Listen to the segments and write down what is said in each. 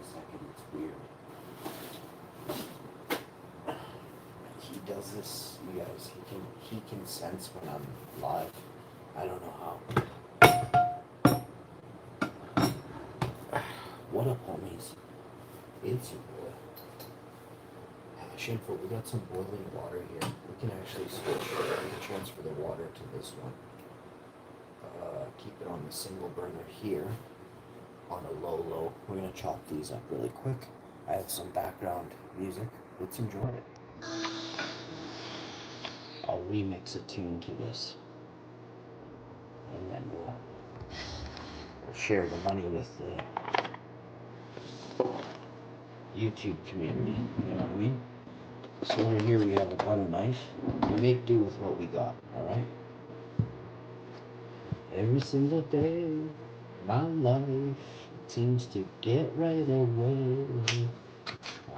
second. It's weird. He does this, you guys. He can sense when I'm live. I don't know how. What up, homies? It's your boy. Shameful, we got some boiling water here. We can actually switch. We can transfer the water to this one. Keep it on the single burner here. On a low. We're gonna chop these up really quick. I have some background music. Let's enjoy it. I'll remix a tune to this. And then we'll share the money with the YouTube community. You know what I mean? So over here we have a butter knife. We make do with what we got, alright? Every single day, my life seems to get right away.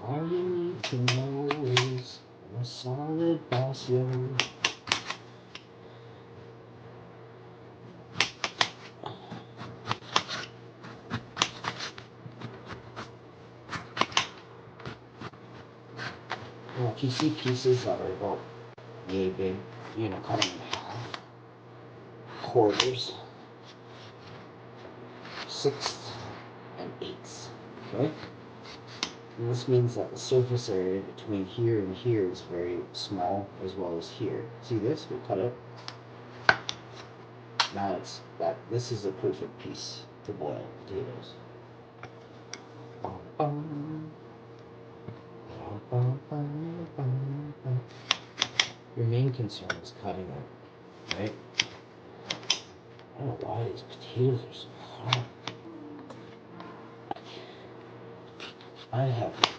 All you need to know is I'm a solid boss, yo. Well, if you see pieces that are about yay big, you're gonna cut them in half. Quarters. Sixths and eighths. Okay? And this means that the surface area between here and here is very small, as well as here. See this? We cut it. Now this is a perfect piece to boil potatoes. Your main concern is cutting it, right? I don't know why these potatoes are so hard.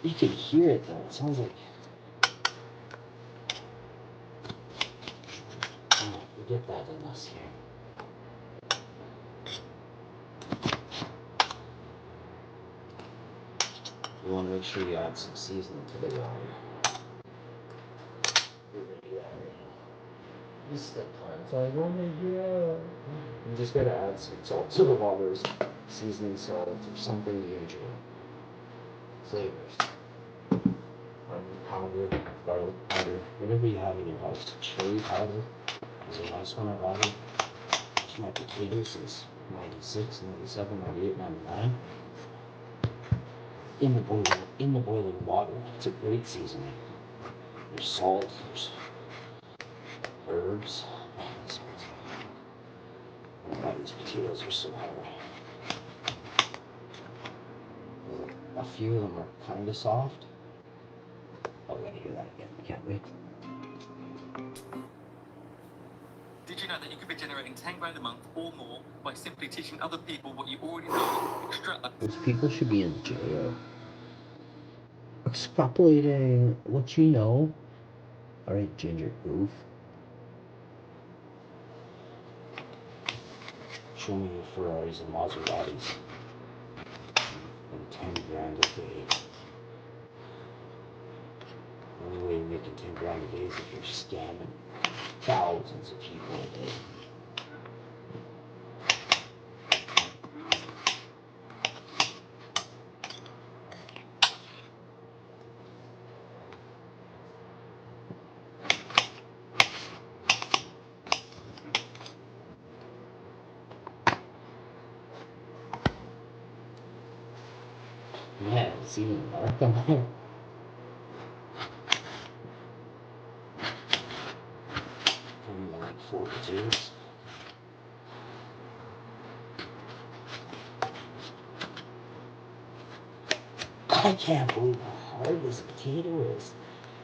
You can hear it though, it sounds like, we get that in us here. You want to make sure you add some seasoning to the water. We're gonna do that right now. This is the part, it's like, oh my god. You just gotta add some salt to the water, seasoning salt, or something you enjoy. Flavors. Powder, garlic powder, whatever you have in your house. Chili powder is a nice one I've added. My potatoes is 96, 97, 98, 99. In the boiling water. It's a great seasoning. There's salt, there's herbs. Why these potatoes are so hard. A few of them are kind of soft. Oh, we gotta hear that again, can't we? Did you know that you could be generating 10 grand a month or more by simply teaching other people what you already know? Those people should be in jail. Extrapolating what you know. Alright, Ginger Goof. Show me your Ferraris and Maseratis. And 10 grand a day. The only way you're making 10 grand a day is if you're scamming thousands of people a day. Yeah, it's even dark on there. Only like 4 potatoes. I can't believe how hard this potato is.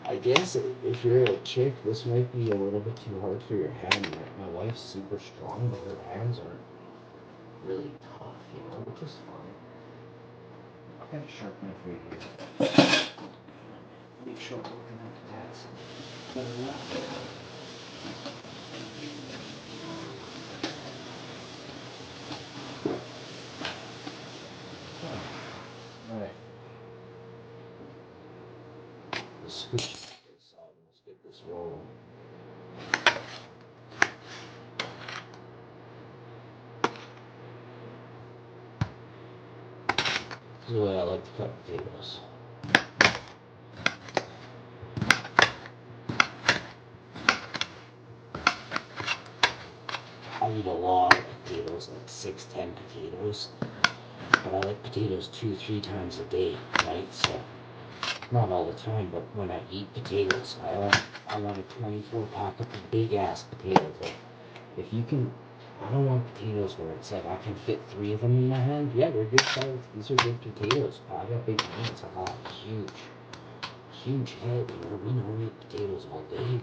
I guess if you're a chick, this might be a little bit too hard for your hand. My wife's super strong, but her hands aren't really tough, you know, which is fine. I've got a sharp knife right here. Make sure I'm looking at the tats. Better enough. Alright. Let's switch this out and let's get this rolling. This is the way I like to cut potatoes. I eat a lot of potatoes, like 6-10 potatoes. But I like potatoes 2-3 times a day, right? So not all the time, but when I eat potatoes, I want a 24 pack of big ass potatoes. Like, if you can, I don't want potatoes where it's like I can fit 3 of them in my hand. Yeah, they're good size. These are good potatoes. I got big hands. I got huge head. You know, we don't eat potatoes all day.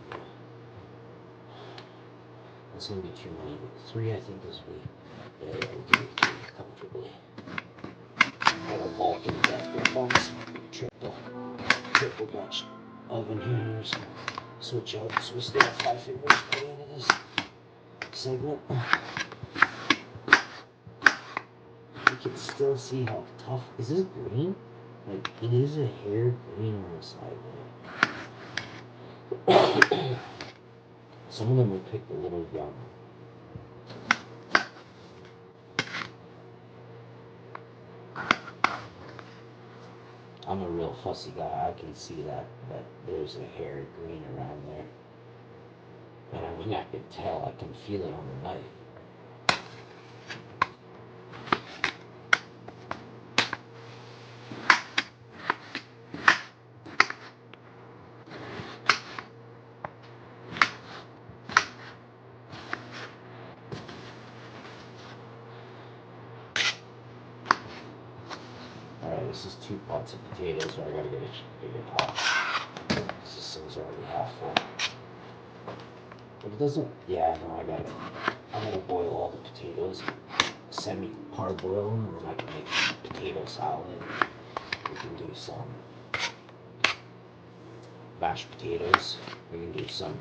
That's gonna be too many. 3, I think, is we. Yeah, we'll do 3 comfortably. I got a bulk in the back there, bones. Triple Dutch oven here. So switch out. So we still have 5 fingers by the end of this segment. You can still see how tough. Is this green? Like, it is a hair green on the side there. Some of them were picked a little young. I'm a real fussy guy. I can see that there's a hair green around there. And I mean, I can tell. I can feel it on the knife. Alright, this is 2 pots of potatoes, so I gotta get a bigger pot. This thing's already half full. But it doesn't, yeah, no, I gotta boil all the potatoes, semi-parboil them, and then I can make potato salad. We can do some mashed potatoes. We can do some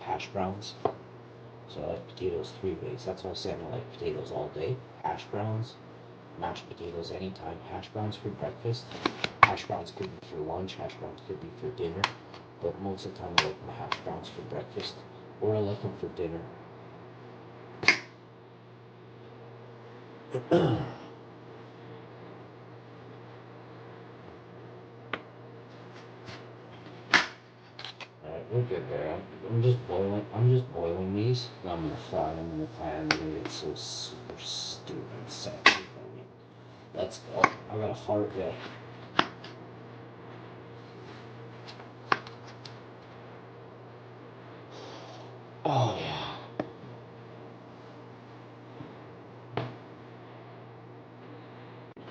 hash browns. So I like potatoes 3 ways. That's why I say I like potatoes all day. Hash browns, mashed potatoes anytime. Hash browns for breakfast. Hash browns could be for lunch. Hash browns could be for dinner. But most of the time I like my hash browns for breakfast. Or I like them for dinner. Alright, we're good there. I'm just boiling these, and I'm gonna fry them in the pan. They're gonna get so super stupid sexy. Let's go. I got a fart there. Oh yeah.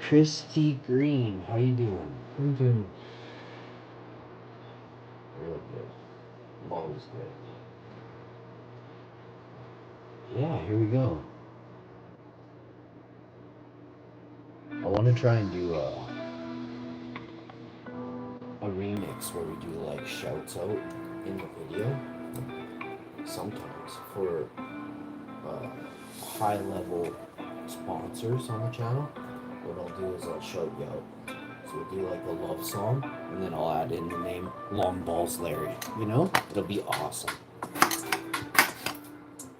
Christy Green, how you doing? I'm doing Real good. Always good. Yeah, here we go. I want to try and do a remix where we do like shouts out in the video. Sometimes for high level sponsors on the channel. What I'll do is I'll shout you out. So we'll do like a love song, and then I'll add in the name Long Balls Larry. You know? It'll be awesome.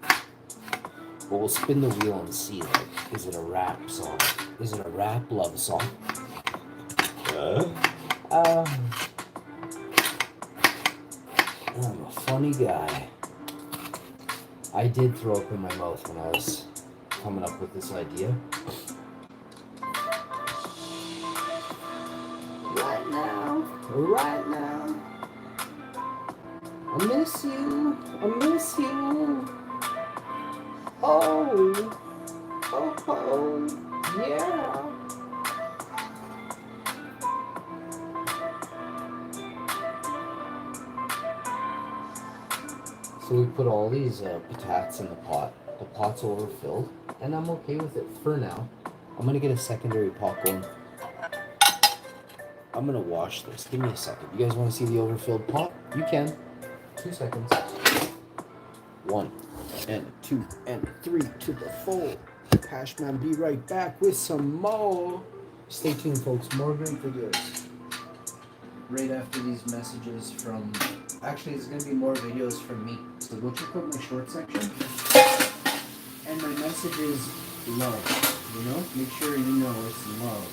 But we'll spin the wheel and see, like, is it a rap song? Is it a rap love song? I'm a funny guy. I did throw up in my mouth when I was coming up with this idea. Right now. I miss you. Oh, yeah. So we put all these patates in the pot. The pot's overfilled, and I'm okay with it for now. I'm gonna get a secondary pot going. I'm gonna wash this. Give me a second. You guys want to see the overfilled pot? You can. 2 seconds. 1 and 2 and 3 to the full. Hashman, be right back with some more. Stay tuned, folks. More great videos. Right after these messages from... Actually, there's going to be more videos from me. So go check out my short section. And my message is love. You know? Make sure you know it's love.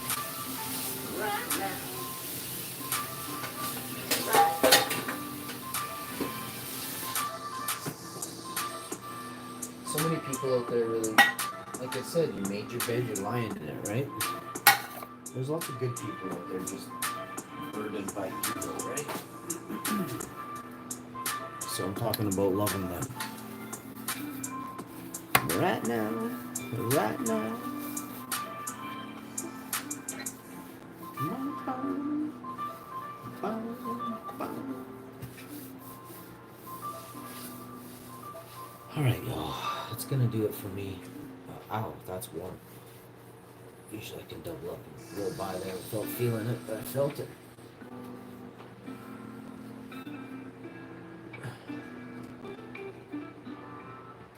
people out there really, like I said, you made your bed, you're lying in it, right? There's lots of good people out there just burdened by ego, right? So I'm talking about loving them. Right now, right now. Alright, y'all. That's gonna do it for me. Ow, that's warm. Usually I can double up and roll by there without feeling it, but I felt it.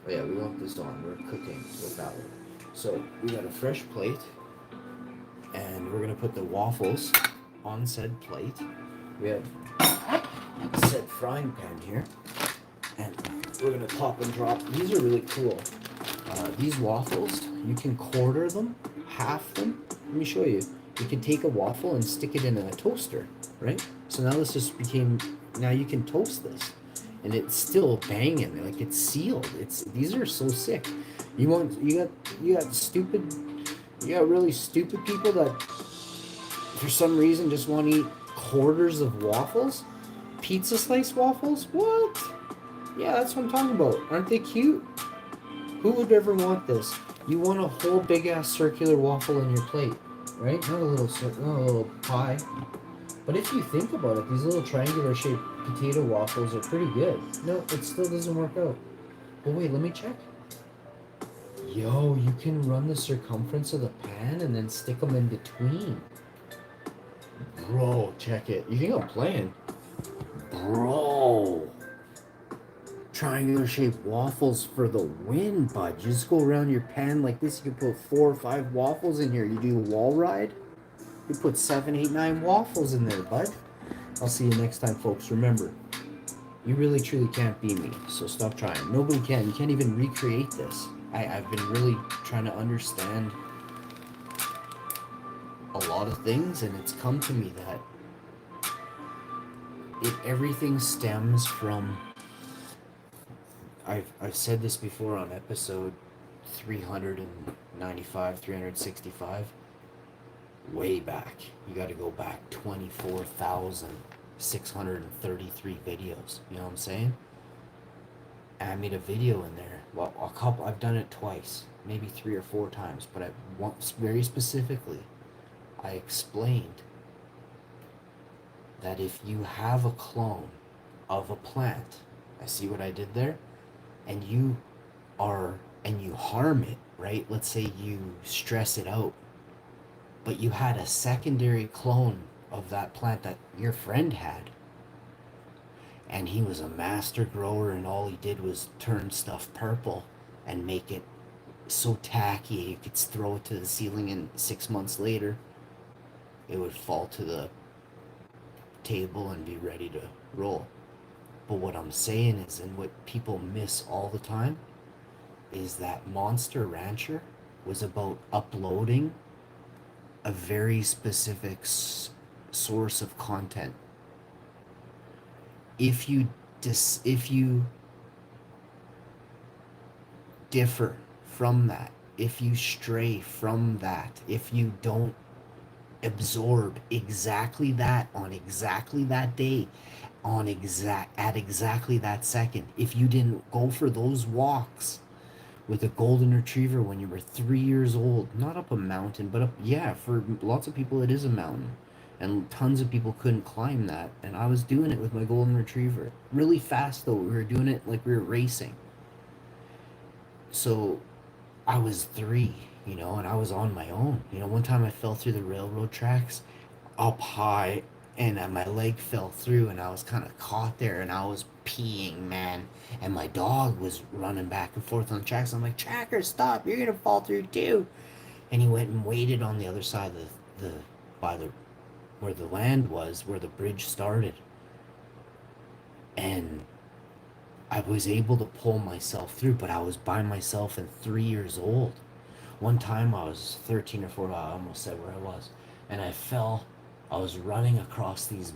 Oh yeah, we want this on. We're cooking with that one. So we got a fresh plate, and we're gonna put the waffles on said plate. We have said frying pan here, and we're gonna top and drop. These are really cool. These waffles, you can quarter them, half them. Let me show you. You can take a waffle and stick it in a toaster, right? So now this just became. Now you can toast this, and it's still banging. Like it's sealed. These are so sick. You got really stupid people that for some reason just want to eat quarters of waffles, pizza slice waffles. What? Yeah, that's what I'm talking about. Aren't they cute? Who would ever want this? You want a whole big ass circular waffle in your plate, right? Not a little pie. But if you think about it, these little triangular shaped potato waffles are pretty good. No, it still doesn't work out. Oh wait, let me check. Yo, you can run the circumference of the pan and then stick them in between. Bro, check it. You think I'm playing? Bro. Triangular shaped waffles for the win, bud. You just go around your pan like this. You can put 4 or 5 waffles in here. You do a wall ride. You put 7, 8, 9 waffles in there, bud. I'll see you next time, folks. Remember, you really truly can't be me, so stop trying. Nobody can. You can't even recreate this. I've been really trying to understand a lot of things, and it's come to me that everything stems from. I've said this before on episode 395, 365. Way back. You got to go back 24,633 videos. You know what I'm saying? And I made a video in there. Well, I've done it twice, maybe 3 or 4 times, but very specifically, I explained that if you have a clone of a plant, I see what I did there, and you harm it, right? Let's say you stress it out, but you had a secondary clone of that plant that your friend had, and he was a master grower, and all he did was turn stuff purple and make it so tacky you could throw it to the ceiling, and 6 months later it would fall to the table and be ready to roll. But what I'm saying is, and what people miss all the time, is that Monster Rancher was about uploading a very specific source of content. If you differ from that, if you stray from that, if you don't absorb exactly that on exactly that day, at exactly that second, if you didn't go for those walks with a golden retriever when you were 3 years old, not up a mountain, but for lots of people it is a mountain, and tons of people couldn't climb that, and I was doing it with my golden retriever really fast though. We were doing it like we were racing. So I was 3, and I was on my own. One time I fell through the railroad tracks up high, and my leg fell through, and I was kind of caught there, and I was peeing, man, and my dog was running back and forth on the tracks. I'm like, Tracker, stop, you're gonna fall through too. And he went and waited on the other side of where the land was, where the bridge started, and I was able to pull myself through, but I was by myself and 3 years old. One time I was 13 or 14, I almost said where I was, and I fell. I was running across this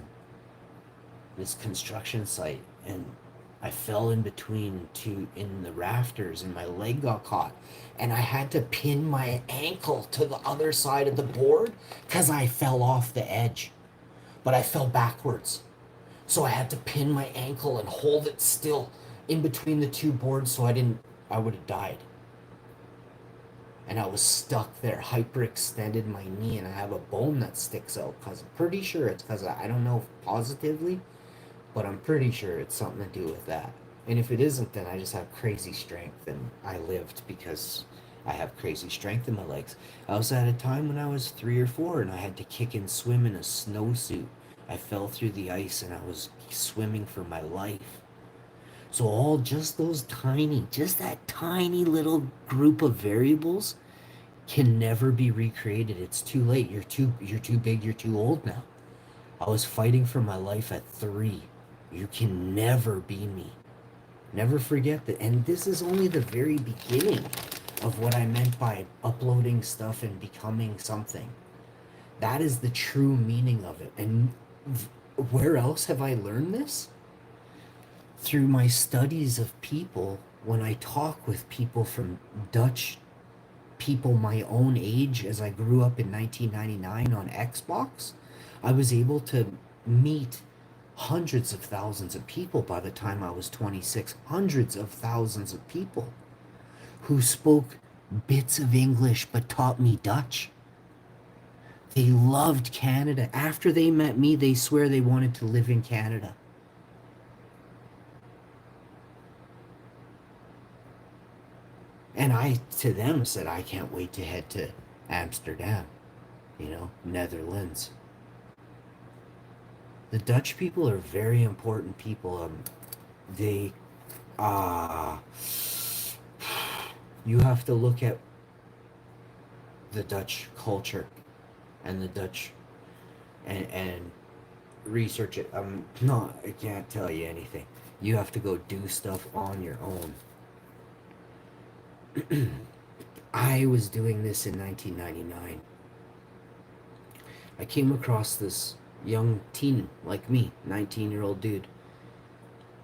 construction site, and I fell in between two in the rafters and my leg got caught. And I had to pin my ankle to the other side of the board because I fell off the edge. But I fell backwards. So I had to pin my ankle and hold it still in between the two boards so I would have died. And I was stuck there, hyperextended my knee, and I have a bone that sticks out. Cause I'm pretty sure it's because I don't know positively, but I'm pretty sure it's something to do with that. And if it isn't, then I just have crazy strength, and I lived because I have crazy strength in my legs. I was at a time when I was 3 or 4, and I had to kick and swim in a snowsuit. I fell through the ice, and I was swimming for my life. So all just those tiny, just that tiny little group of variables can never be recreated. It's too late. You're too big, you're too old now. I was fighting for my life at 3. You can never be me. Never forget that. And this is only the very beginning of what I meant by uploading stuff and becoming something. That is the true meaning of it. And where else have I learned this? Through my studies of people, when I talk with people from Dutch people my own age as I grew up in 1999 on Xbox, I was able to meet hundreds of thousands of people by the time I was 26. Hundreds of thousands of people who spoke bits of English but taught me Dutch. They loved Canada. After they met me, they swear they wanted to live in Canada. And I, to them, said, I can't wait to head to Amsterdam, Netherlands. The Dutch people are very important people. They, uh, you have to look at the Dutch culture and the Dutch and research it. I can't tell you anything. You have to go do stuff on your own. I was doing this in 1999. I came across this young teen like me, 19-year-old dude.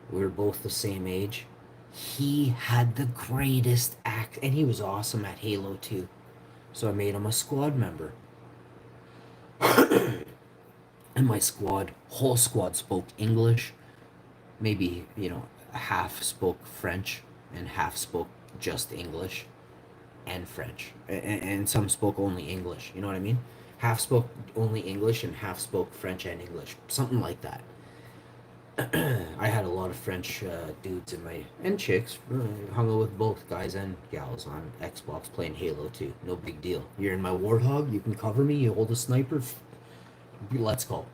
We were both the same age. He had the greatest act, and he was awesome at Halo 2. So I made him a squad member. And my whole squad spoke English. Maybe, half spoke French and half spoke just English and French. And some spoke only English. You know what I mean? Half spoke only English and half spoke French and English. Something like that. I had a lot of French dudes and chicks. Hung out with both guys and gals on Xbox playing Halo 2. No big deal. You're in my Warthog, you can cover me, you hold a sniper. Let's go.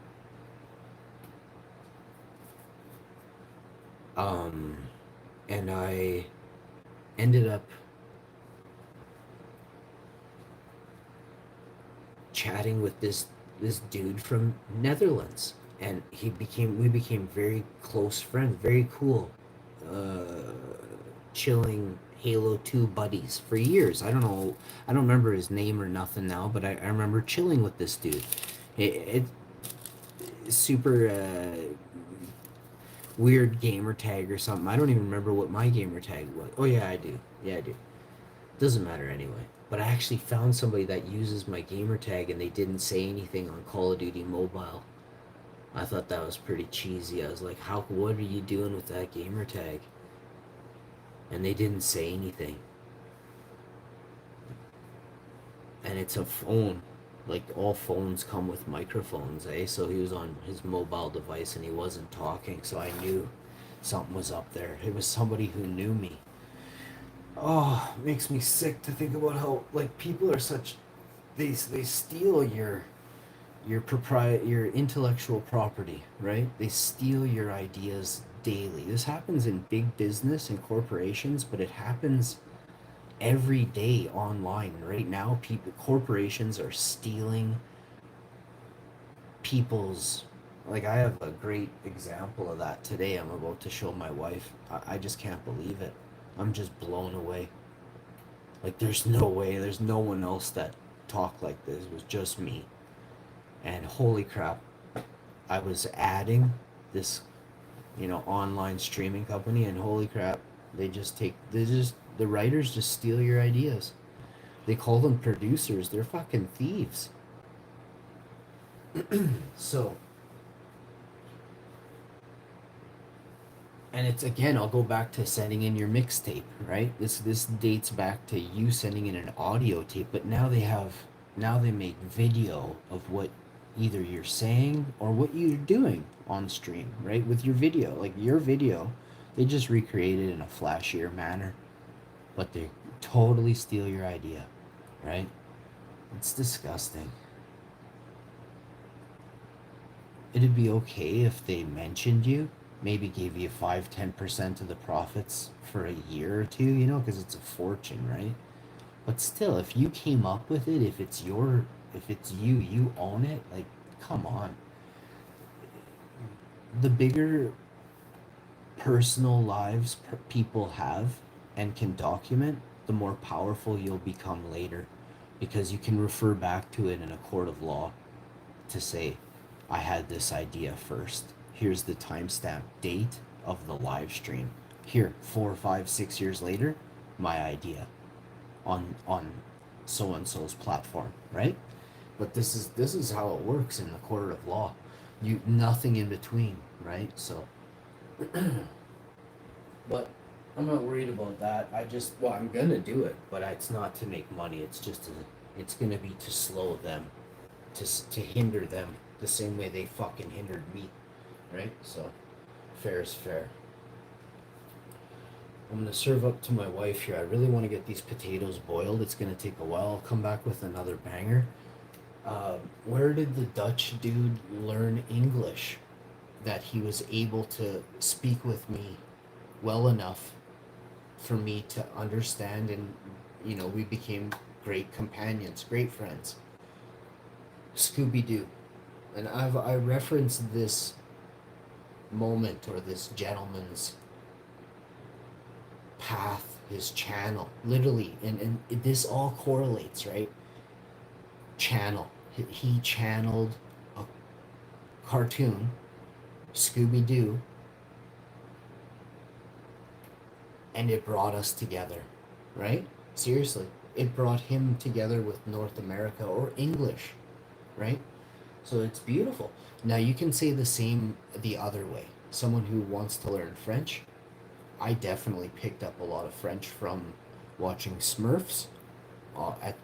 And I ended up chatting with this dude from Netherlands, and we became very close friends, very cool, chilling Halo 2 buddies for years. I don't remember his name or nothing now, but I remember chilling with this dude. It super weird gamer tag or something. I don't even remember what my gamer tag was. Oh yeah, I do. Doesn't matter anyway. But I actually found somebody that uses my gamer tag, and they didn't say anything on Call of Duty Mobile. I thought that was pretty cheesy. I was like, what are you doing with that gamer tag? And they didn't say anything. And it's a phone. Like, all phones come with microphones, eh? So he was on his mobile device and he wasn't talking, so I knew something was up there. It was somebody who knew me. Oh, it makes me sick to think about how, like, people are such... They steal your intellectual property, right? They steal your ideas daily. This happens in big business and corporations, but it happens every day online. Right now, corporations are stealing people's... Like, I have a great example of that today. I'm about to show my wife. I just can't believe it. I'm just blown away. Like, there's no way, there's no one else that talked like this. It was just me. And holy crap, I was adding this online streaming company, and holy crap, the writers just steal your ideas. They call them producers. They're fucking thieves. So, and it's again, I'll go back to sending in your mixtape, right? This dates back to you sending in an audio tape, but now they make video of what either you're saying or what you're doing on stream, right? With your video, like your video, they just recreate it in a flashier manner, but they totally steal your idea, right? It's disgusting. It'd be okay if they mentioned you, maybe gave you 5-10% of the profits for a year or two, because it's a fortune, right? But still, if you came up with it, if it's you, you own it, like, come on. The bigger personal lives people have and can document, the more powerful you'll become later, because you can refer back to it in a court of law to say, I had this idea first. Here's the timestamp date of the live stream. Here, 4, 5, 6 years later, my idea on so and so's platform, right? But this is how it works in the court of law. You nothing in between, right? So, but I'm not worried about that. I'm gonna do it, but it's not to make money. It's gonna be to slow them, to hinder them the same way they fucking hindered me, right? So, fair is fair. I'm gonna serve up to my wife here. I really want to get these potatoes boiled. It's gonna take a while. I'll come back with another banger. Where did the Dutch dude learn English that he was able to speak with me well enough for me to understand, and we became great companions, great friends? Scooby Doo. And I referenced this moment, or this gentleman's path, his channel, literally, and this all correlates, right? Channel. He channeled a cartoon, Scooby Doo, and it brought us together, right? Seriously, it brought him together with North America, or English, right? So it's beautiful. Now you can say the same the other way. Someone who wants to learn French, I definitely picked up a lot of French from watching Smurfs at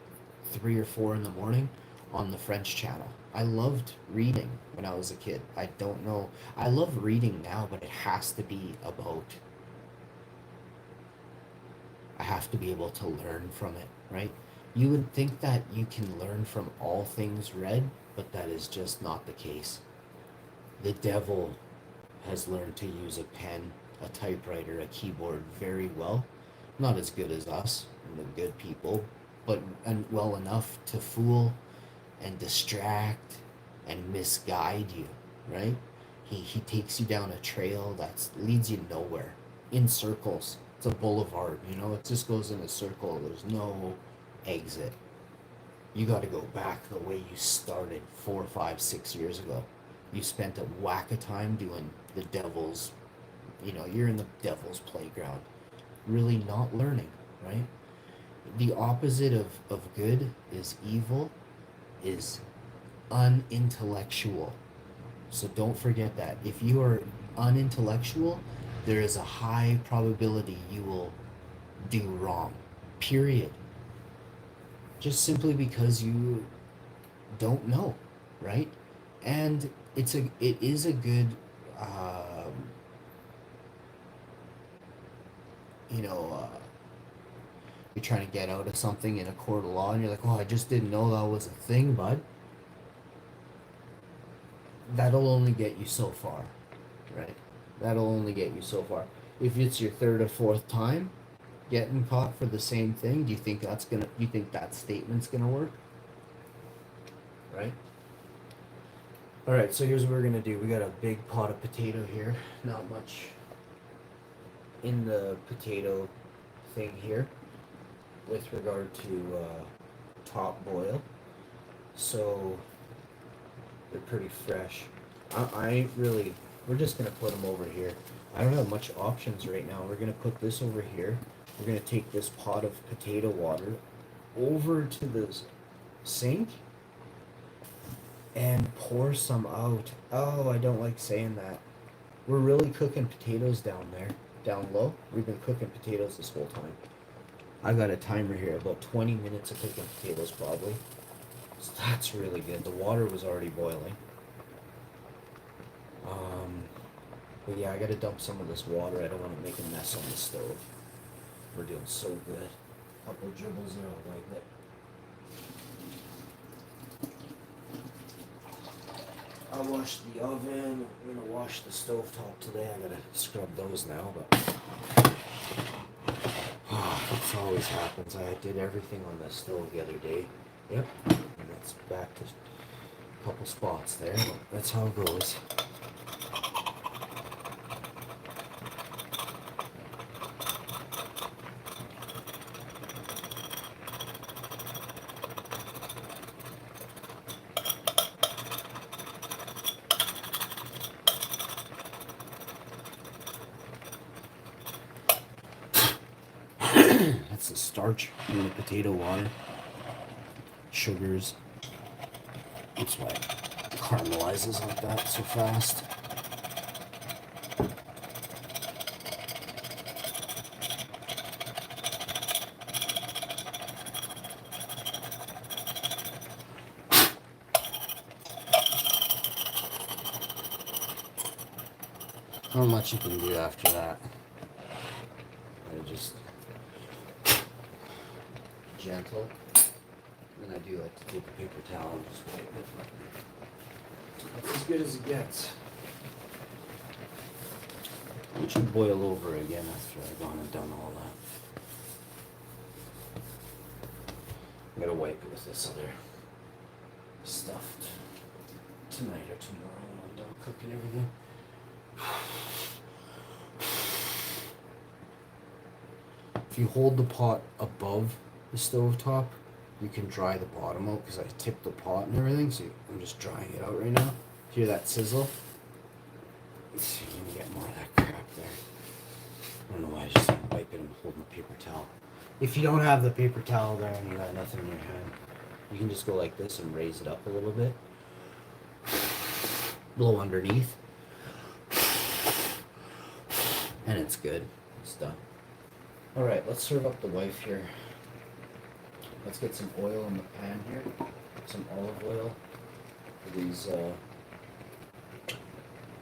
3 or 4 in the morning on the French channel. I loved reading when I was a kid. I don't know. I love reading now, but it has to be about. I have to be able to learn from it, right? You would think that you can learn from all things read, but that is just not the case. The devil has learned to use a pen, a typewriter, a keyboard very well. Not as good as us, the good people, but well enough to fool and distract and misguide you, right? He takes you down a trail that leads you nowhere, in circles. It's a boulevard, it just goes in a circle. There's no exit. You got to go back the way you started 4, 5, 6 years ago. You spent a whack of time doing the devil's, you're in the devil's playground, really not learning, right? The opposite of good is evil, is unintellectual. So don't forget that. If you are unintellectual, there is a high probability you will do wrong. Period. Just simply because you don't know, right? And it is a good you're trying to get out of something in a court of law, and you're like, oh, I just didn't know that was a thing, bud. That'll only get you so far, right? That'll only get you so far. If it's your third or fourth time getting caught for the same thing, do you think you think that statement's gonna work? Right? Alright, so here's what we're gonna do. We got a big pot of potato here. Not much in the potato thing here with regard to top boil. So they're pretty fresh. I ain't really we're just gonna put them over here. I don't have much options right now. We're gonna put this over here. We're gonna take this pot of potato water over to the sink and pour some out. Oh, I don't like saying that. We're really cooking potatoes down there, down low. We've been cooking potatoes this whole time. I got a timer here, about 20 minutes of cooking potatoes probably. So that's really good. The water was already boiling. But yeah, I gotta dump some of this water. I don't want to make a mess on the stove. We're doing so good. Couple dribbles there, I'll wipe it. I washed the oven. I'm gonna wash the stovetop today. I gotta scrub those now, but this always happens. I did everything on the stove the other day. Yep, and that's back to a couple spots there. But that's how it goes. That's the starch in the potato water. Sugars. That's why it caramelizes like that so fast. Not much you can do after that. I just gentle. And I do like to take a paper towel and just wipe it. That's as good as it gets. It should boil over again after I've gone and done all that. I'm gonna wipe it with this other stuff tonight or tomorrow when I'm done cooking everything. If you hold the pot above the stove top, you can dry the bottom out because I tipped the pot and everything, so I'm just drying it out right now. Hear that sizzle? Let's see, let me get more of that crap there. I don't know why I just didn't wipe it and holding the paper towel. If you don't have the paper towel there and you got nothing in your hand, you can just go like this and raise it up a little bit. Blow underneath. And it's good. It's done. Alright, let's serve up the wife here. Let's get some oil in the pan here. Some olive oil for these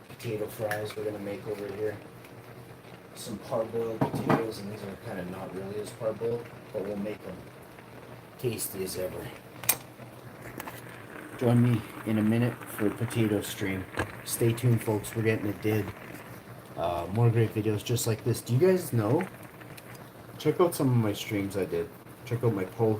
potato fries we're going to make over here. Some parboiled potatoes, and these are kind of not really as parboiled, but we'll make them tasty as ever. Join me in a minute for a potato stream. Stay tuned, folks. We're getting it did. More great videos just like this. Do you guys know? Check out some of my streams I did. Check out my posts.